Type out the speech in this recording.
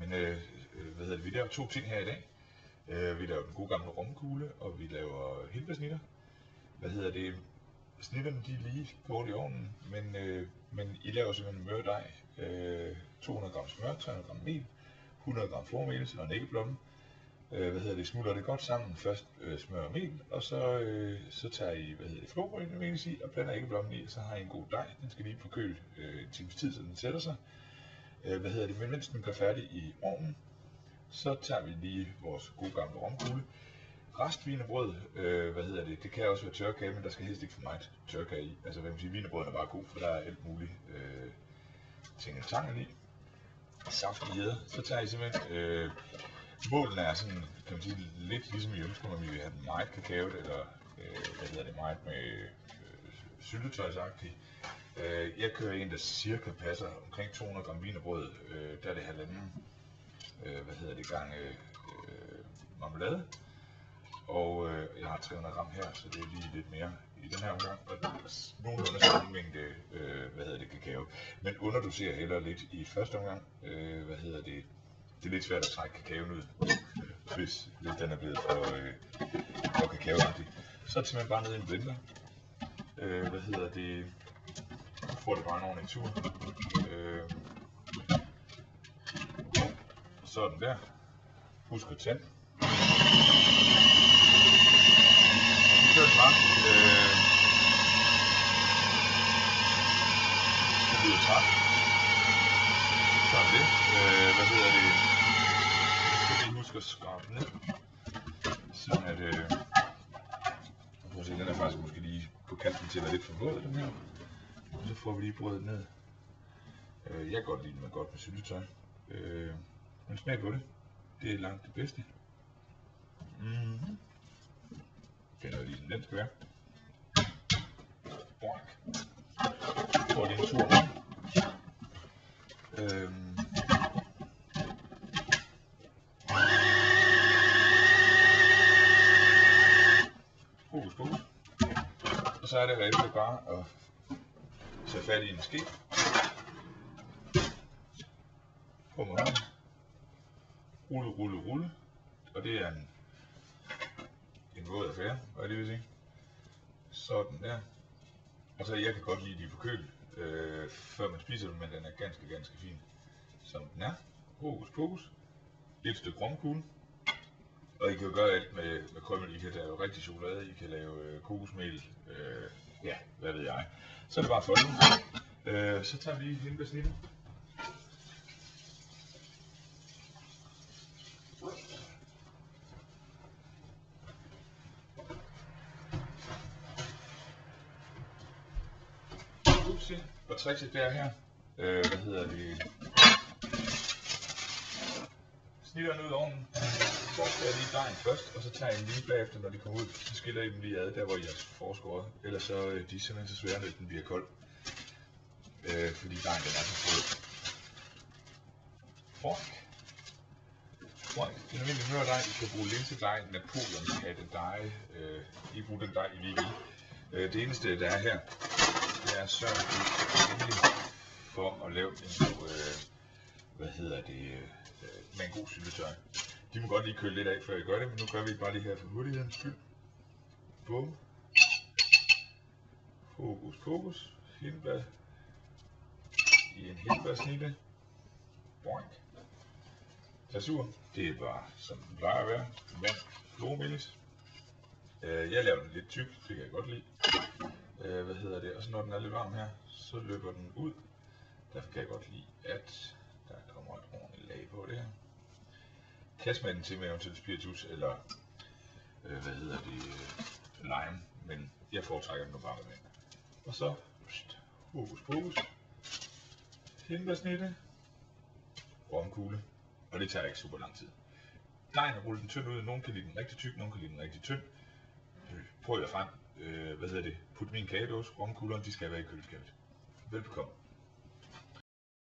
Men vi laver 2 ting her i dag. Vi laver den gode gamle romkugle, og vi laver hindbærsnitter. Snitterne de er lige kort i ovnen, men I laver simpelthen mørdej, 200 gram smør, 300 gram mel, 100 gram flormelis og en æggeblomme. Smutter det godt sammen, først smør og mel, og så tager I flormelis i og blander æggeblommen i, og så har I en god dej. Den skal lige på køl en times tid, så den sætter sig. Men mens den går færdig i ovnen, så tager vi lige vores gode gamle romkugle. Restvinerbrød, det kan også være tørkage, men der skal helst ikke for meget tørkage i. Altså, vinerbrøden er bare god, for der er alt muligt ting og tangen i. Saftigheder, så tager I simpelthen, målene er sådan, kan man sige, lidt ligesom I ønsker, når vi vil have den meget kakao, eller meget med syltetøjsagtigt. Jeg kører en, der cirka passer omkring 200 gram vinerbrød, der er det halvanden, gange marmelade. Og jeg har 300 gram her, så det er lige lidt mere i den her omgang, og nogenlunde samme mængde, kakao. Men underdoserer heller lidt i første omgang, det er lidt svært at trække kakaoen ud, hvis den er blevet for kakaoagtig. Så er det simpelthen bare ned i en blender, får det bare en ordentlig tur. Sådan der. Husk at tænde. Så er det bare. Det lyder træt. Sådan det. Jeg skal lige huske at skrabe ned. Sådan at prøv at se, den er faktisk måske lige på kanten til at være lidt for våd, den her. Og så får vi lige brødet ned. Jeg kan godt lide den godt med syltetøj. Men smag på det. Det er langt det bedste. Den er lige som den skal være. Boink. Får lige en tur med. Fokus. Og så er det reelt bare at tage fat i en ske. På med hånden. Rulle. Og det er en våd affære, hvad det vil sige. Sådan der. Og så jeg kan godt lide de på køl, før man spiser dem, men den er ganske fin, som den er. Hokus. Et stykke romkugle. Og I kan jo gøre alt med krømmel. I kan lave rigtig chokolade, I kan lave kokosmel, hvad ved jeg. Så er det bare at folde. Så tager vi lige hindbærsnittet. Og trickset der her, snitterne ud i ovnen, så skal jeg lige dejen først, og så tager jeg dem lige bagefter, når de kommer ud, så skiller jeg dem lige ad, der hvor jeg har forskåret, ellers så de er simpelthen så svære, når den bliver kold, fordi dejen den er så frød. En almindelig mørdej, I kan bruge linsedej, napoleonskatedej, I bruger den dej, I lige vil. Det eneste der er her, det er sørg for at lave en god, med en god syltetøj. De må godt lige køle lidt af, før I gør det, men nu gør vi bare lige her for hurtighedens skyld. Bum. Fokus. Hindbær. I en hindbærsnitte. Boink. Glasur. Det er bare som den plejer at være. Vand. Flormelis. Jeg laver den lidt tyk, det kan jeg godt lide. Og så når den er lidt varm her, så løber den ud. Derfor kan jeg godt lide, at der kommer et ordentligt lag på det her. Kast med den til med eventuelt spiritus eller lime, men jeg foretrækker den nu bare med vand. Og så hokus. Hindbærsnitte. Romkugle. Og det tager ikke super lang tid. Dejen ruller den tynd ud. Nogen kan lide den rigtig tyk, nogen kan lide den rigtig tynd. Prøv jer frem. Put min kagedåse. Romkuglerne, de skal være i køleskabet. Velbekomme.